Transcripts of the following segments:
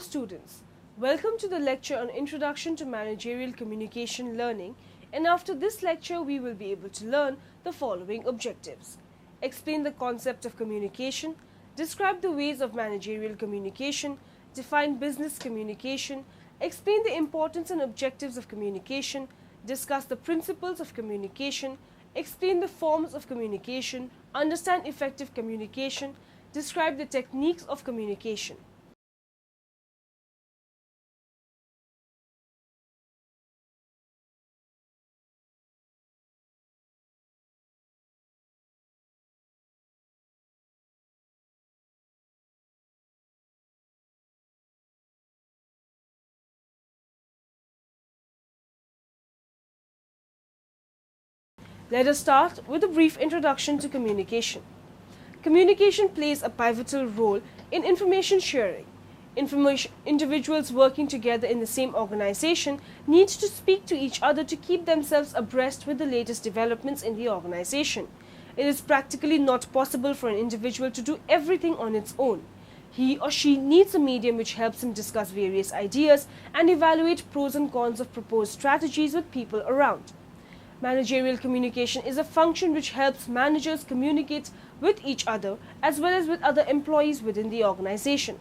students, welcome to the lecture on Introduction to Managerial Communication Learning, and after this lecture we will be able to learn the following objectives. Explain the concept of communication, describe the ways of managerial communication, define business communication, explain the importance and objectives of communication, discuss the principles of communication, explain the forms of communication, understand effective communication, describe the techniques of communication. Let us start with a brief introduction to communication. Communication plays a pivotal role in information sharing. Individuals working together in the same organization need to speak to each other to keep themselves abreast with the latest developments in the organization. It is practically not possible for an individual to do everything on its own. He or she needs a medium which helps him discuss various ideas and evaluate pros and cons of proposed strategies with people around. Managerial communication is a function which helps managers communicate with each other as well as with other employees within the organization.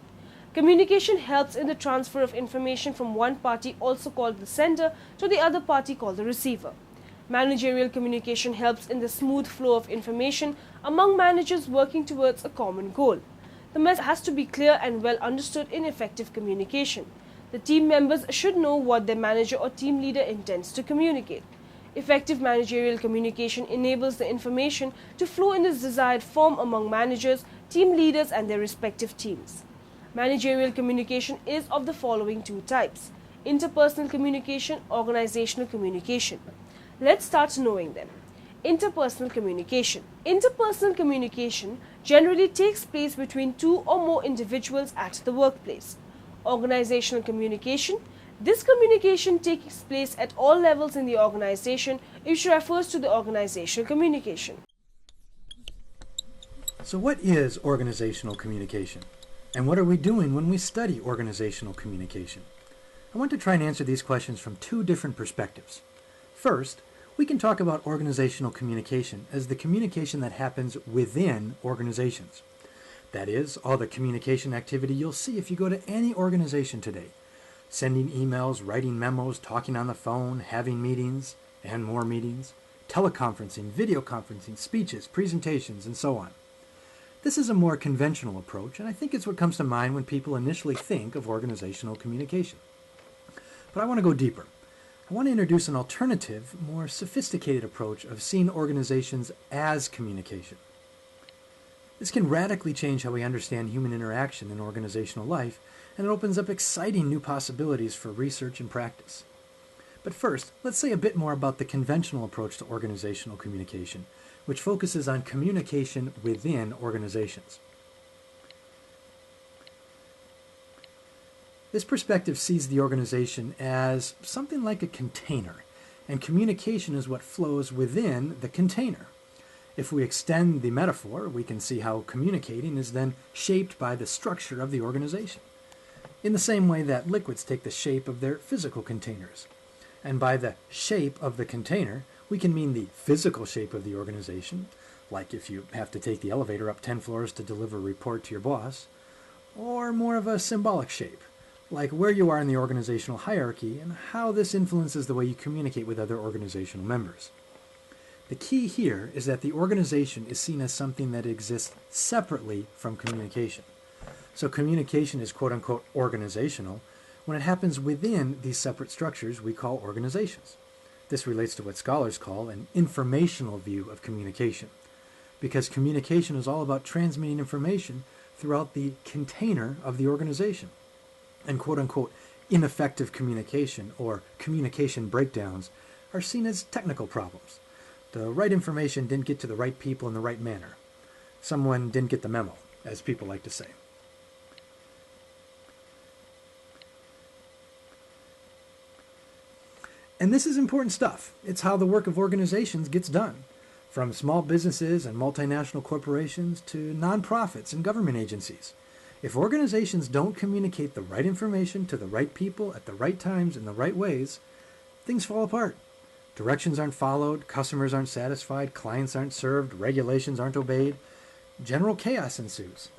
Communication helps in the transfer of information from one party, also called the sender, to the other party, called the receiver. Managerial communication helps in the smooth flow of information among managers working towards a common goal. The message has to be clear and well understood in effective communication. The team members should know what their manager or team leader intends to communicate. Effective managerial communication enables the information to flow in its desired form among managers, team leaders, and their respective teams. Managerial communication is of the following two types: interpersonal communication, organizational communication. Let's start knowing them. Interpersonal communication. Interpersonal communication generally takes place between two or more individuals at the workplace. Organizational communication. This communication takes place at all levels in the organization, which refers to the organizational communication. So what is organizational communication? And what are we doing when we study organizational communication? I want to try and answer these questions from two different perspectives. First, we can talk about organizational communication as the communication that happens within organizations. That is, all the communication activity you'll see if you go to any organization today. Sending emails, writing memos, talking on the phone, having meetings, and more meetings, teleconferencing, video conferencing, speeches, presentations, and so on. This is a more conventional approach, and I think it's what comes to mind when people initially think of organizational communication. But I want to go deeper. I want to introduce an alternative, more sophisticated approach of seeing organizations as communication. This can radically change how we understand human interaction in organizational life, and it opens up exciting new possibilities for research and practice. But first, let's say a bit more about the conventional approach to organizational communication, which focuses on communication within organizations. This perspective sees the organization as something like a container, and communication is what flows within the container. If we extend the metaphor, we can see how communicating is then shaped by the structure of the organization, in the same way that liquids take the shape of their physical containers. And by the shape of the container, we can mean the physical shape of the organization, like if you have to take the elevator up 10 floors to deliver a report to your boss, or more of a symbolic shape, like where you are in the organizational hierarchy and how this influences the way you communicate with other organizational members. The key here is that the organization is seen as something that exists separately from communication. So communication is quote-unquote organizational when it happens within these separate structures we call organizations. This relates to what scholars call an informational view of communication, because communication is all about transmitting information throughout the container of the organization. And quote-unquote ineffective communication or communication breakdowns are seen as technical problems. The right information didn't get to the right people in the right manner. Someone didn't get the memo, as people like to say. And this is important stuff. It's how the work of organizations gets done, from small businesses and multinational corporations to nonprofits and government agencies. If organizations don't communicate the right information to the right people at the right times in the right ways, things fall apart. Directions aren't followed, customers aren't satisfied, clients aren't served, regulations aren't obeyed. General chaos ensues.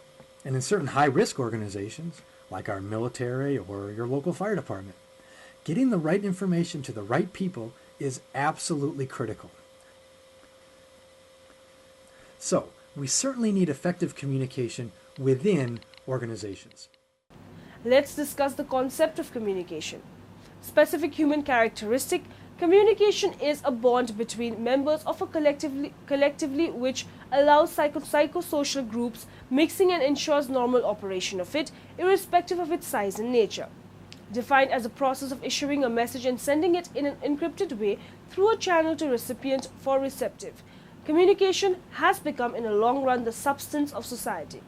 And in certain high-risk organizations, like our military or your local fire department, getting the right information to the right people is absolutely critical. So, we certainly need effective communication within organizations. Let's discuss the concept of communication. Specific human characteristic: communication is a bond between members of a collectively which allows psychosocial groups mixing and ensures normal operation of it, irrespective of its size and nature. Defined as a process of issuing a message and sending it in an encrypted way through a channel to recipient for receptive. Communication has become in the long run the substance of society.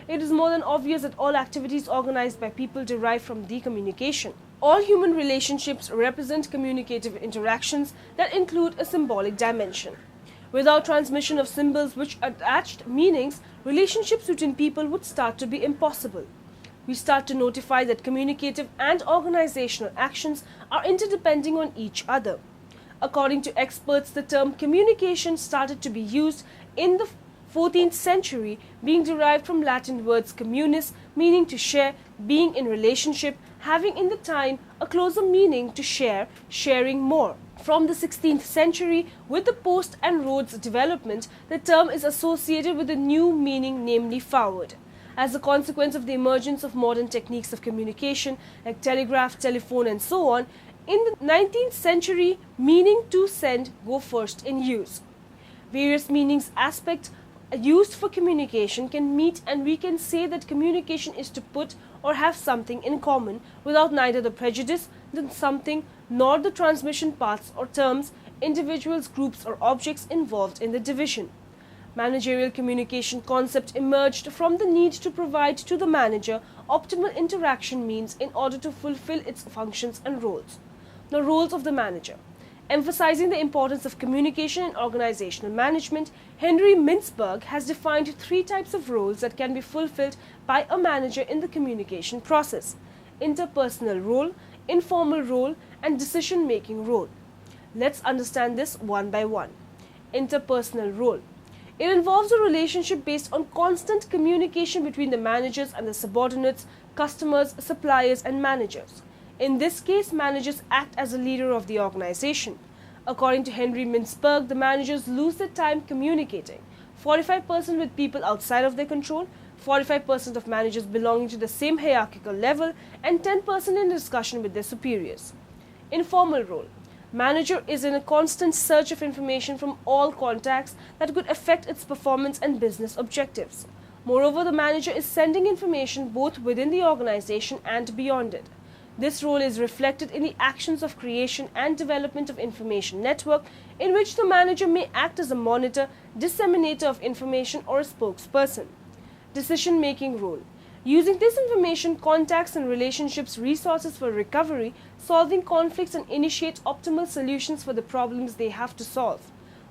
It is more than obvious that all activities organized by people derive from the communication. All human relationships represent communicative interactions that include a symbolic dimension. Without transmission of symbols which attached meanings, relationships between people would start to be impossible. We start to notify that communicative and organizational actions are interdepending on each other. According to experts, the term communication started to be used in the 14th century, being derived from Latin words communis, meaning to share, being in relationship, having in the time a closer meaning to share, sharing more. From the 16th century, with the post and roads development, the term is associated with a new meaning, namely forward. As a consequence of the emergence of modern techniques of communication like telegraph, telephone and so on, in the 19th century, meaning to send go first in use. Various meanings aspects used for communication can meet, and we can say that communication is to put or have something in common without neither the prejudice, the something, nor the transmission paths or terms, individuals, groups or objects involved in the division. Managerial communication concept emerged from the need to provide to the manager optimal interaction means in order to fulfill its functions and roles. The roles of the manager. Emphasizing the importance of communication in organizational management, Henry Mintzberg has defined 3 types of roles that can be fulfilled by a manager in the communication process: interpersonal role, informal role, and decision-making role. Let's understand this one by one. Interpersonal role. It involves a relationship based on constant communication between the managers and the subordinates, customers, suppliers, and managers. In this case, managers act as a leader of the organization. According to Henry Mintzberg, the managers lose their time communicating. 45% with people outside of their control, 45% of managers belonging to the same hierarchical level, and 10% in discussion with their superiors. Informal role. Manager is in a constant search of information from all contacts that could affect its performance and business objectives. Moreover, the manager is sending information both within the organization and beyond it. This role is reflected in the actions of creation and development of information network, in which the manager may act as a monitor, disseminator of information, or a spokesperson. Decision-making role. Using this information, contacts and relationships, resources for recovery, solving conflicts, and initiate optimal solutions for the problems they have to solve.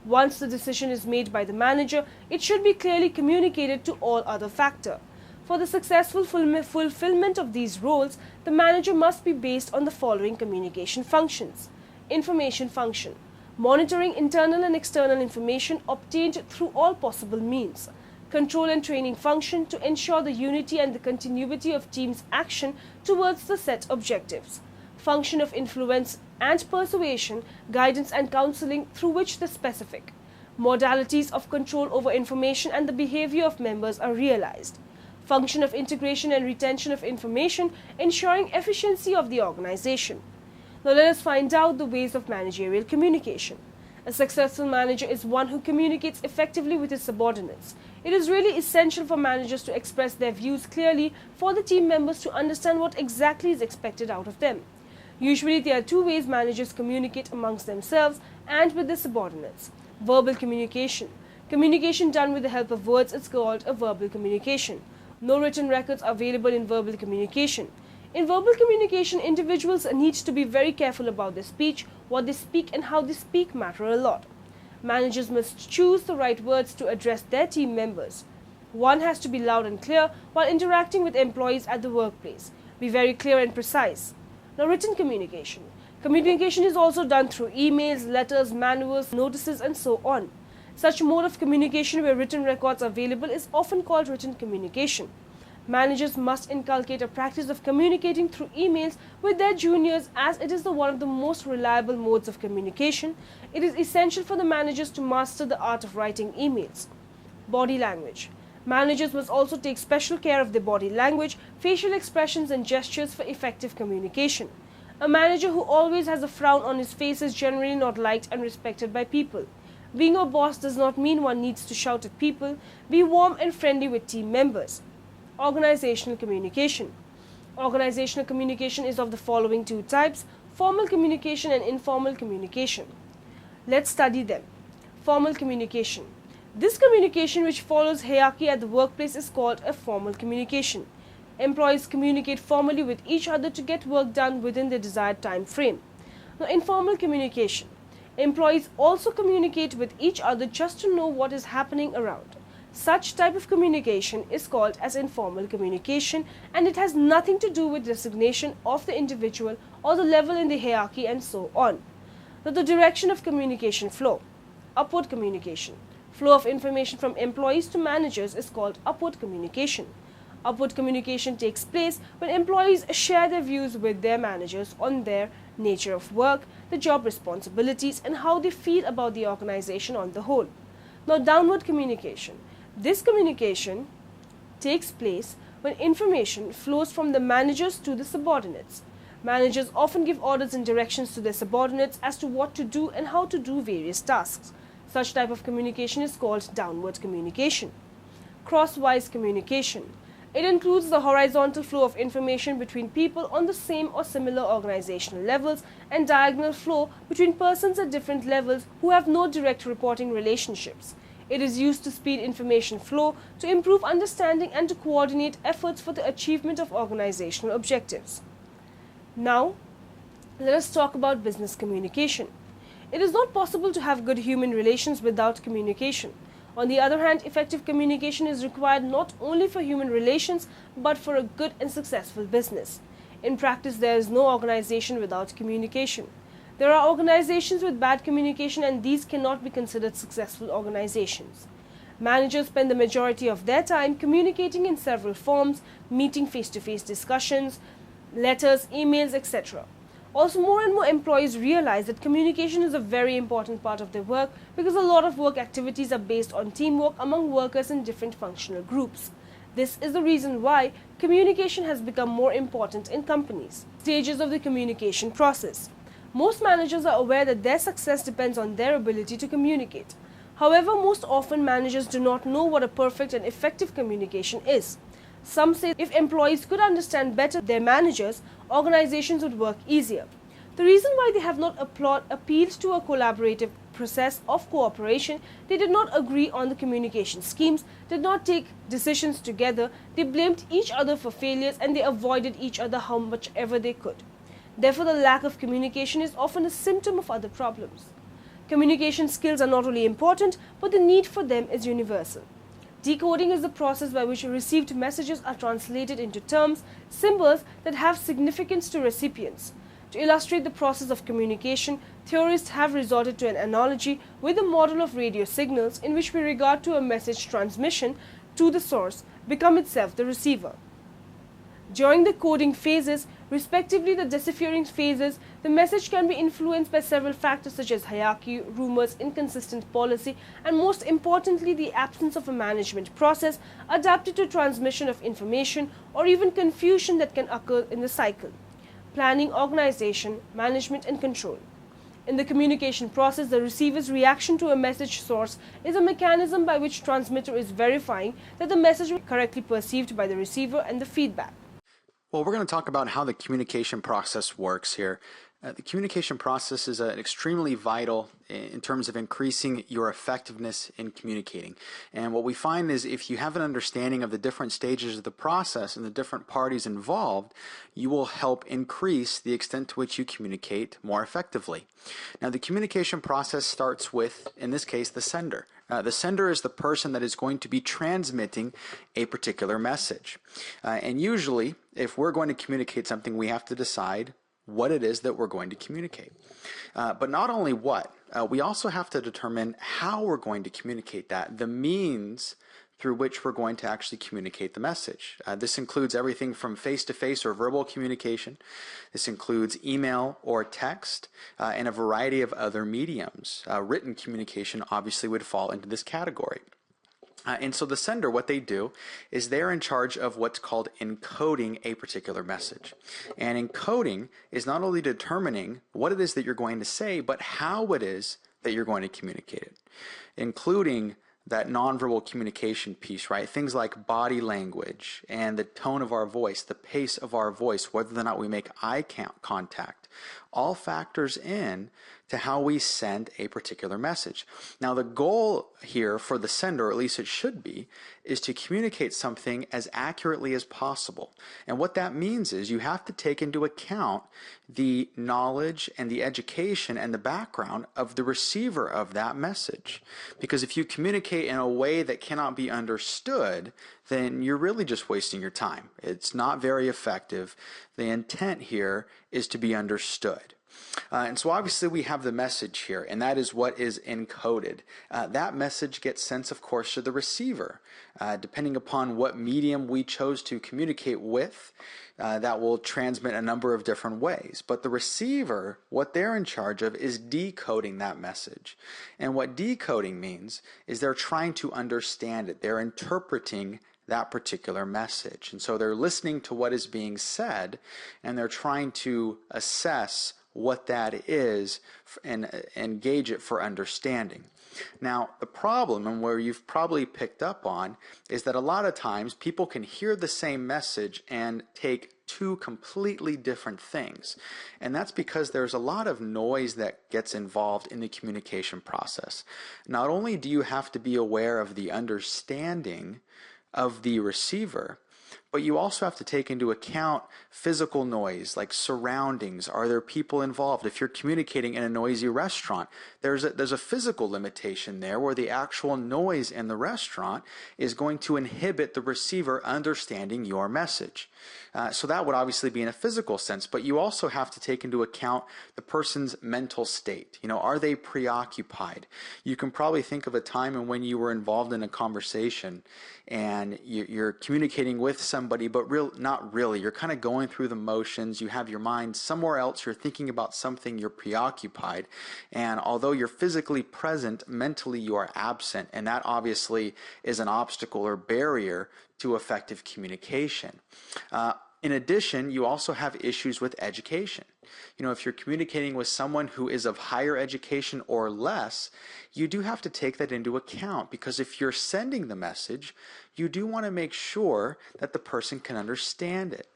Once the decision is made by the manager, it should be clearly communicated to all other factors. For the successful fulfillment of these roles, the manager must be based on the following communication functions. Information function. Monitoring internal and external information obtained through all possible means. Control and training function to ensure the unity and the continuity of team's action towards the set objectives. Function of influence and persuasion, guidance and counseling through which the specific modalities of control over information and the behavior of members are realized. Function of integration and retention of information, ensuring efficiency of the organization. Now let us find out the ways of managerial communication. A successful manager is one who communicates effectively with his subordinates. It is really essential for managers to express their views clearly for the team members to understand what exactly is expected out of them. Usually there are 2 ways managers communicate amongst themselves and with their subordinates. Verbal communication. Communication done with the help of words is called a verbal communication. No written records are available in verbal communication. In verbal communication, individuals need to be very careful about their speech. What they speak and how they speak matter a lot. Managers must choose the right words to address their team members. One has to be loud and clear while interacting with employees at the workplace. Be very clear and precise. Now, written communication. Communication is also done through emails, letters, manuals, notices, and so on. Such mode of communication where written records are available is often called written communication. Managers must inculcate a practice of communicating through emails with their juniors, as it is one of the most reliable modes of communication. It is essential for the managers to master the art of writing emails. Body language. Managers must also take special care of their body language, facial expressions and gestures for effective communication. A manager who always has a frown on his face is generally not liked and respected by people. Being a boss does not mean one needs to shout at people. Be warm and friendly with team members. Organizational communication. Organizational communication is of the following two types: formal communication and informal communication. Let's study them. Formal communication. This communication, which follows hierarchy at the workplace, is called a formal communication. Employees communicate formally with each other to get work done within the desired time frame. Now, informal communication. Employees also communicate with each other just to know what is happening around. Such type of communication is called as informal communication, and it has nothing to do with designation of the individual or the level in the hierarchy and so on. Now, the direction of communication flow. Upward communication. Flow of information from employees to managers is called upward communication. Upward communication takes place when employees share their views with their managers on their nature of work, the job responsibilities, and how they feel about the organization on the whole. Now, downward communication. This communication takes place when information flows from the managers to the subordinates. Managers often give orders and directions to their subordinates as to what to do and how to do various tasks. Such type of communication is called downward communication. Crosswise communication. It includes the horizontal flow of information between people on the same or similar organizational levels, and diagonal flow between persons at different levels who have no direct reporting relationships. It is used to speed information flow, to improve understanding, and to coordinate efforts for the achievement of organizational objectives. Now, let us talk about business communication. It is not possible to have good human relations without communication. On the other hand, effective communication is required not only for human relations, but for a good and successful business. In practice, there is no organization without communication. There are organizations with bad communication, and these cannot be considered successful organizations. Managers spend the majority of their time communicating in several forms, meeting face-to-face discussions, letters, emails, etc. Also, more and more employees realize that communication is a very important part of their work, because a lot of work activities are based on teamwork among workers in different functional groups. This is the reason why communication has become more important in companies. Stages of the communication process. Most managers are aware that their success depends on their ability to communicate. However, most often managers do not know what a perfect and effective communication is. Some say if employees could understand better their managers, organizations would work easier. The reason why they have not appealed to a collaborative process of cooperation, they did not agree on the communication schemes, did not take decisions together, they blamed each other for failures, and they avoided each other how much ever they could. Therefore, the lack of communication is often a symptom of other problems. Communication skills are not only important, but the need for them is universal. Decoding is the process by which received messages are translated into terms, symbols that have significance to recipients. To illustrate the process of communication, theorists have resorted to an analogy with the model of radio signals, in which we regard to a message transmission to the source become itself the receiver. During the coding phases, respectively the deciphering phases, the message can be influenced by several factors such as hierarchy, rumors, inconsistent policy, and most importantly the absence of a management process adapted to transmission of information, or even confusion that can occur in the cycle. Planning, organization, management, and control. In the communication process, the receiver's reaction to a message source is a mechanism by which transmitter is verifying that the message is correctly perceived by the receiver, and the feedback. Well, we're going to talk about how the communication process works here. The communication process is extremely vital in terms of increasing your effectiveness in communicating. And what we find is if you have an understanding of the different stages of the process and the different parties involved, you will help increase the extent to which you communicate more effectively. Now, the communication process starts with, in this case, the sender. The sender is the person that is going to be transmitting a particular message. And usually, if we're going to communicate something, we have to decide what it is that we're going to communicate. But not only what, we also have to determine how we're going to communicate that, the means through which we're going to actually communicate the message. This includes everything from face-to-face or verbal communication. This includes email or text, and a variety of other mediums. Written communication obviously would fall into this category. And so the sender, what they do is they're in charge of what's called encoding a particular message. And encoding is not only determining what it is that you're going to say, but how it is that you're going to communicate it, including that nonverbal communication piece, right? Things like body language and the tone of our voice, the pace of our voice, whether or not we make eye contact, all factors in to how we send a particular message. Now, the goal here for the sender, or at least it should be, is to communicate something as accurately as possible. And what that means is you have to take into account the knowledge and the education and the background of the receiver of that message. Because if you communicate in a way that cannot be understood, then you're really just wasting your time. It's not very effective. The intent here is to be understood. And so obviously we have the message here, and that is what is encoded. That message gets sent, of course, to the receiver. Depending upon what medium we chose to communicate with, that will transmit a number of different ways. But the receiver, what they're in charge of is decoding that message. And what decoding means is they're trying to understand it. They're interpreting that particular message. And so they're listening to what is being said, and they're trying to assess what that is and gauge it for understanding. Now, the problem, and where you've probably picked up on, is that a lot of times people can hear the same message and take two completely different things. And that's because there's a lot of noise that gets involved in the communication process. Not only do you have to be aware of the understanding of the receiver, but you also have to take into account physical noise, like surroundings. Are there people involved? If you're communicating in a noisy restaurant, there's a physical limitation there where the actual noise in the restaurant is going to inhibit the receiver understanding your message. So that would obviously be in a physical sense, but you also have to take into account the person's mental state. Are they preoccupied? You can probably think of a time when you were involved in a conversation and you're communicating with somebody, but not really. You're kind of going through the motions. You have your mind somewhere else. You're thinking about something. You're preoccupied. And although you're physically present, mentally you are absent. And that obviously is an obstacle or barrier to effective communication. In addition, you also have issues with education. If you're communicating with someone who is of higher education or less, you do have to take that into account, because if you're sending the message, you do want to make sure that the person can understand it,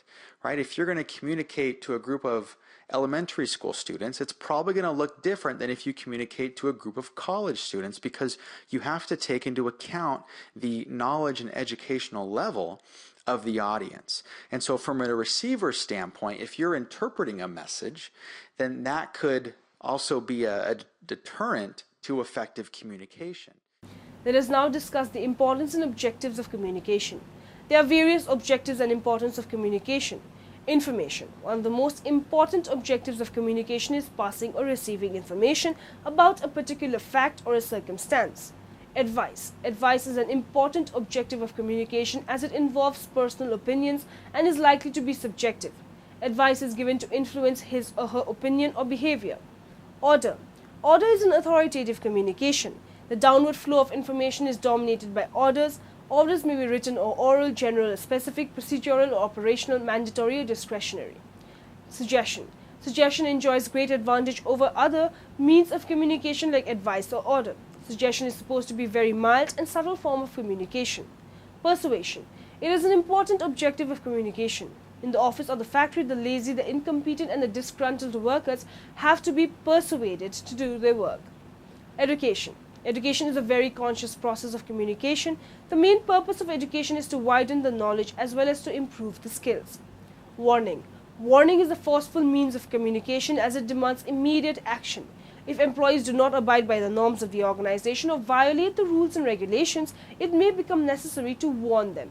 right? If you're going to communicate to a group of elementary school students, it's probably going to look different than if you communicate to a group of college students, because you have to take into account the knowledge and educational level of the audience. And so from a receiver standpoint, if you're interpreting a message, then that could also be a deterrent to effective communication. Let us now discuss the importance and objectives of communication. There are various objectives and importance of communication. Information. One of the most important objectives of communication is passing or receiving information about a particular fact or a circumstance. Advice. Advice is an important objective of communication as it involves personal opinions and is likely to be subjective. Advice is given to influence his or her opinion or behavior. Order. Order is an authoritative communication. The downward flow of information is dominated by orders. Orders may be written or oral, general or specific, procedural or operational, mandatory or discretionary. Suggestion. Suggestion enjoys great advantage over other means of communication like advice or order. Suggestion is supposed to be a very mild and subtle form of communication. Persuasion. It is an important objective of communication. In the office or the factory, the lazy, the incompetent and the disgruntled workers have to be persuaded to do their work. Education. Education is a very conscious process of communication. The main purpose of education is to widen the knowledge as well as to improve the skills. Warning. Warning is a forceful means of communication as it demands immediate action. If employees do not abide by the norms of the organization or violate the rules and regulations, it may become necessary to warn them.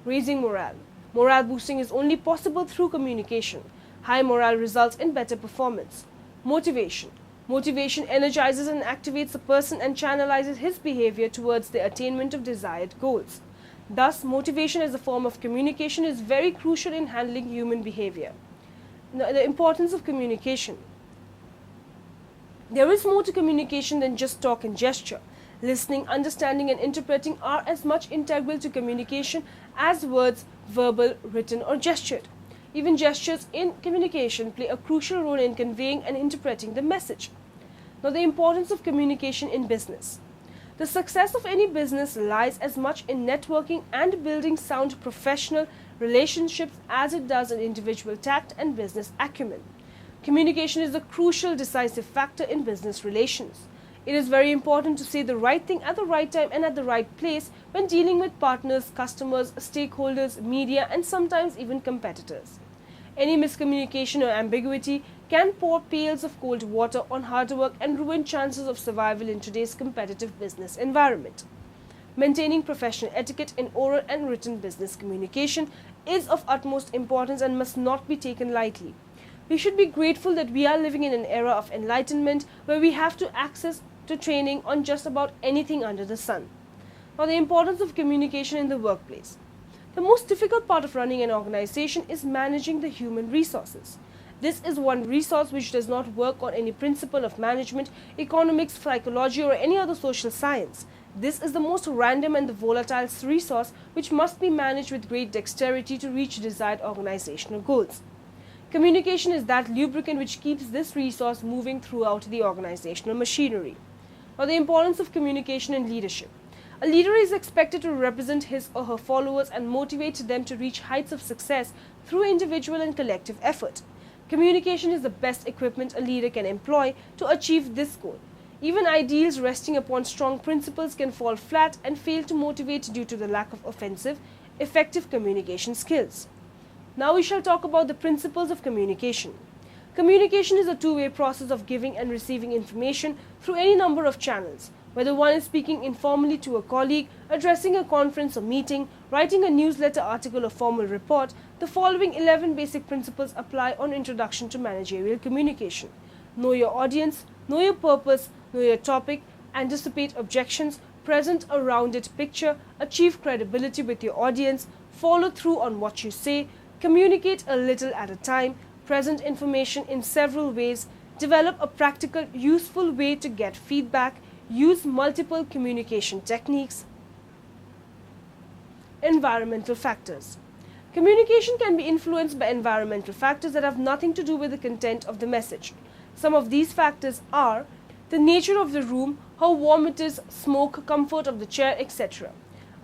Raising morale. Morale boosting is only possible through communication. High morale results in better performance. Motivation. Motivation energizes and activates a person and channelizes his behavior towards the attainment of desired goals. Thus, motivation as a form of communication is very crucial in handling human behavior. Now, the importance of communication. There is more to communication than just talk and gesture. Listening, understanding, and interpreting are as much integral to communication as words, verbal, written, or gestured. Even gestures in communication play a crucial role in conveying and interpreting the message. Now, the importance of communication in business. The success of any business lies as much in networking and building sound professional relationships as it does in individual tact and business acumen. Communication is a crucial, decisive factor in business relations. It is very important to say the right thing at the right time and at the right place when dealing with partners, customers, stakeholders, media, and sometimes even competitors. Any miscommunication or ambiguity can pour pails of cold water on hard work and ruin chances of survival in today's competitive business environment. Maintaining professional etiquette in oral and written business communication is of utmost importance and must not be taken lightly. We should be grateful that we are living in an era of enlightenment where we have access to training on just about anything under the sun. Now, the importance of communication in the workplace. The most difficult part of running an organization is managing the human resources. This is one resource which does not work on any principle of management, economics, psychology, or any other social science. This is the most random and the volatile resource which must be managed with great dexterity to reach desired organizational goals. Communication is that lubricant which keeps this resource moving throughout the organizational machinery. Now, the importance of communication in leadership. A leader is expected to represent his or her followers and motivate them to reach heights of success through individual and collective effort. Communication is the best equipment a leader can employ to achieve this goal. Even ideals resting upon strong principles can fall flat and fail to motivate due to the lack of effective communication skills. Now we shall talk about the principles of communication. Communication is a two-way process of giving and receiving information through any number of channels. Whether one is speaking informally to a colleague, addressing a conference or meeting, writing a newsletter, article, or formal report, the following 11 basic principles apply on Introduction to Managerial Communication. Know your audience, know your purpose, know your topic, anticipate objections, present a rounded picture, achieve credibility with your audience, follow through on what you say, communicate a little at a time, present information in several ways, develop a practical, useful way to get feedback, use multiple communication techniques. Environmental factors. Communication can be influenced by environmental factors that have nothing to do with the content of the message. Some of these factors are the nature of the room, how warm it is, smoke, comfort of the chair, etc.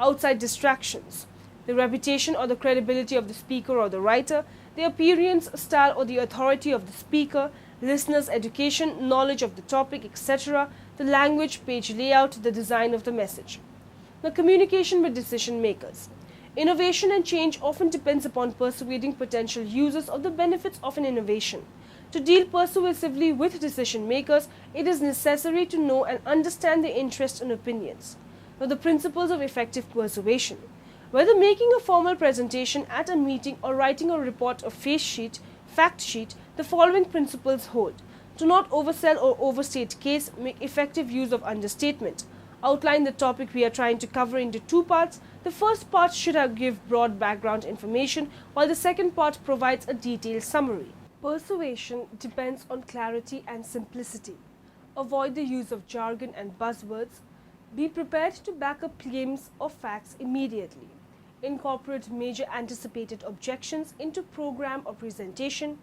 Outside distractions. The reputation or the credibility of the speaker or the writer, the appearance, style, or the authority of the speaker, listeners' education, knowledge of the topic, etc., the language, page layout, the design of the message. Now, communication with decision makers. Innovation and change often depends upon persuading potential users of the benefits of an innovation. To deal persuasively with decision makers, it is necessary to know and understand their interests and opinions. Now, the principles of effective persuasion. Whether making a formal presentation at a meeting or writing a report or fact sheet, the following principles hold. Do not oversell or overstate case, make effective use of understatement. Outline the topic we are trying to cover into two parts. The first part should give broad background information, while the second part provides a detailed summary. Persuasion depends on clarity and simplicity. Avoid the use of jargon and buzzwords. Be prepared to back up claims or facts immediately. Incorporate major anticipated objections into program or presentation.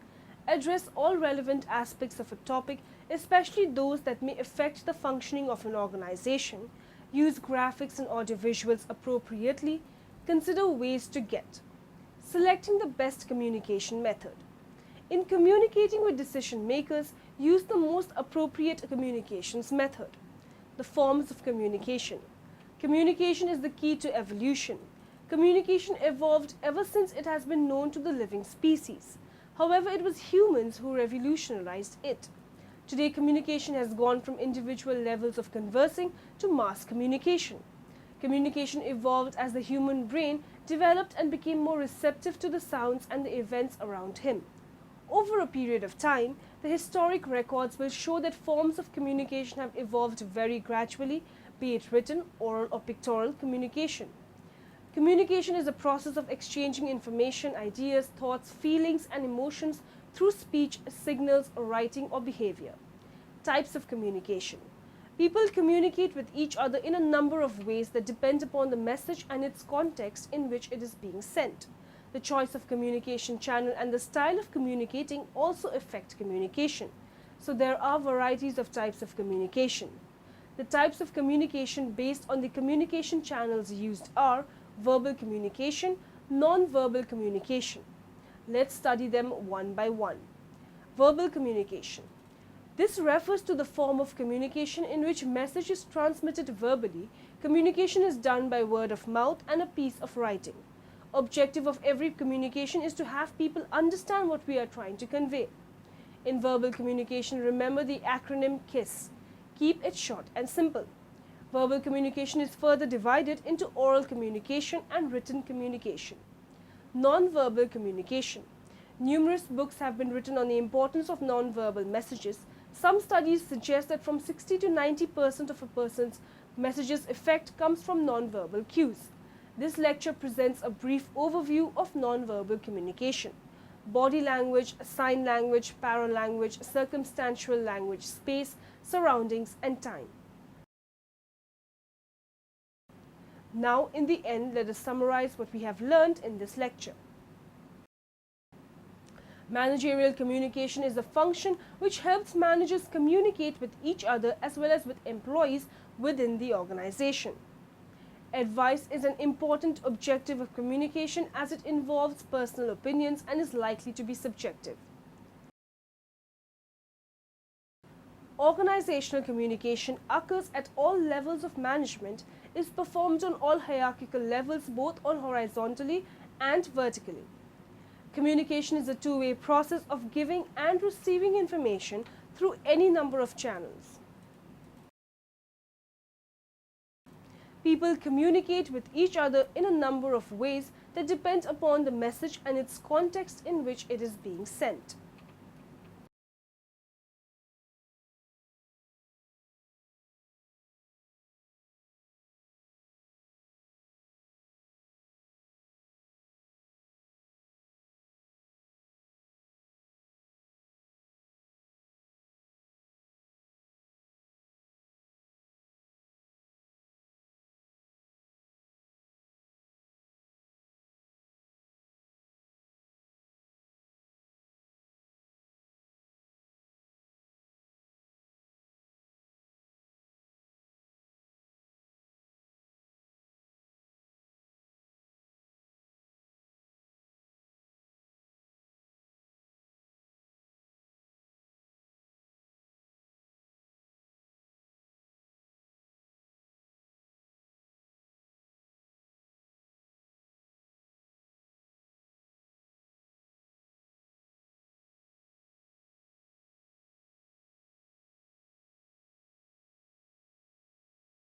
Address all relevant aspects of a topic, especially those that may affect the functioning of an organization. Use graphics and audiovisuals appropriately. Consider ways to get. Selecting the best communication method. In communicating with decision makers, use the most appropriate communications method. The forms of communication. Communication is the key to evolution. Communication evolved ever since it has been known to the living species. However, it was humans who revolutionized it. Today, communication has gone from individual levels of conversing to mass communication. Communication evolved as the human brain developed and became more receptive to the sounds and the events around him. Over a period of time, the historic records will show that forms of communication have evolved very gradually, be it written, oral, or pictorial communication. Communication is a process of exchanging information, ideas, thoughts, feelings, and emotions through speech, signals, writing, or behavior. Types of communication. People communicate with each other in a number of ways that depend upon the message and its context in which it is being sent. The choice of communication channel and the style of communicating also affect communication. So there are varieties of types of communication. The types of communication based on the communication channels used are verbal communication, non-verbal communication. Let's study them one by one. Verbal communication. This refers to the form of communication in which message is transmitted verbally. Communication is done by word of mouth and a piece of writing. Objective of every communication is to have people understand what we are trying to convey. In verbal communication, remember the acronym KISS. Keep it short and simple. Verbal communication is further divided into oral communication and written communication. Non-verbal communication. Numerous books have been written on the importance of non-verbal messages. Some studies suggest that from 60 to 90% of a person's messages effect comes from non-verbal cues. This lecture presents a brief overview of non-verbal communication. Body language, sign language, paralanguage, circumstantial language, space, surroundings, and time. Now, in the end, let us summarize what we have learned in this lecture. Managerial communication is a function which helps managers communicate with each other as well as with employees within the organization. Advice is an important objective of communication as it involves personal opinions and is likely to be subjective. Organizational communication occurs at all levels of management, is performed on all hierarchical levels, both on horizontally and vertically. Communication is a two-way process of giving and receiving information through any number of channels. People communicate with each other in a number of ways that depend upon the message and its context in which it is being sent.